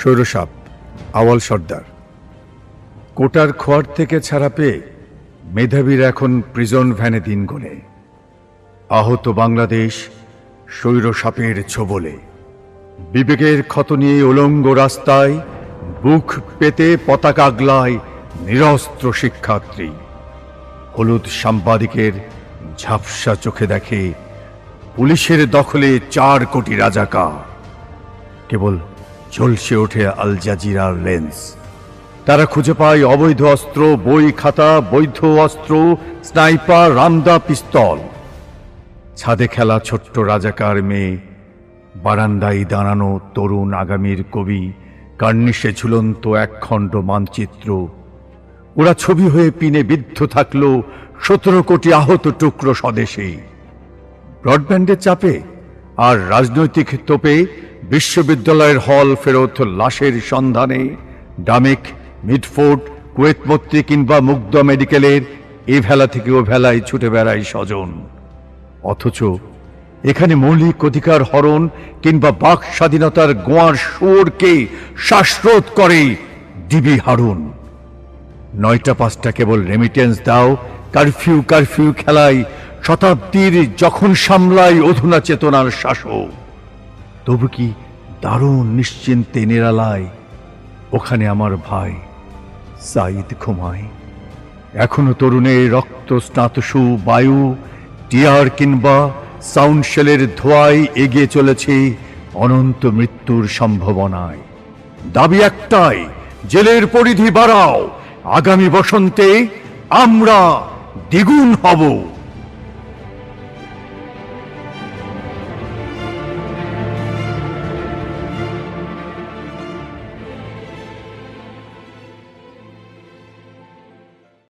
সৌরসাপ আওয়াল সর্দার। কোটার খোয়ার থেকে ছাড়া পেয়ে মেধাবীর এখন প্রিজন ভ্যানে দিন গোনে। আহত বাংলাদেশ সৌরসাপের ছোবলে। বিবেকের ক্ষত নিয়ে উলঙ্গ রাস্তায় বুক পেতে পতাকা আগলায় নিরস্ত্র শিক্ষার্থী। হলুদ সাংবাদিকের ঝাপসা চোখে দেখে পুলিশের দখলে 4 কোটি রাজাকার। কেবল ঝলসে ওঠে আল জাজিরার লেন্স। তারা খুঁজে পায় অবৈধ অস্ত্র, বই খাতা, বৈধ অস্ত্র, স্নাইপার, রামদা, পিস্তল। ছাদে খেলা ছোট্ট রাজাকার মেয়ে, বারান্দায় দাঁড়ানো তরুণ আগামীর কবি, কার্নিশে ঝুলন্ত একখণ্ড মানচিত্র। ওরা ছবি হয়ে পিনে বিদ্ধ থাকল 17 কোটি আহত টুকরো স্বদেশে। ব্রডব্যান্ডের চাপে আর রাজনৈতিক তোপে বিশ্ববিদ্যালয়ের হল ফেরত লাশের সন্ধানে ডামেক, মিডফোর্ড, কুয়েতমত্রী কিংবা মুগ্ধা মেডিকেলের এ ভেলা থেকে ও ভেলায় ছুটে বেড়ায় স্বজন। অথচ এখানে মৌলিক অধিকার হরণ কিংবা বাক স্বাধীনতার গোয়ার সুরকে শ্বাসরোধ করে ডিবি হারুন। 9টা 5টা কেবল রেমিটেন্স দাও, কারফিউ কারফিউ খেলায় শতাব্দীর যখন সামলায় অধুনা চেতনার শাসক। তবু কি দারুণ নিশ্চিন্তে নিরালায় ওখানে আমার ভাই সাইদ ঘুমায়। এখনো তরুণের রক্ত স্নাতসু বায়ু, টিয়ার কিংবা সাউন্ড শেলের ধোঁয়ায় এগিয়ে চলেছে অনন্ত মৃত্যুর সম্ভাবনায়। দাবি একটাই, জেলের পরিধি বাড়াও। আগামী বসন্তে আমরা দ্বিগুণ হব।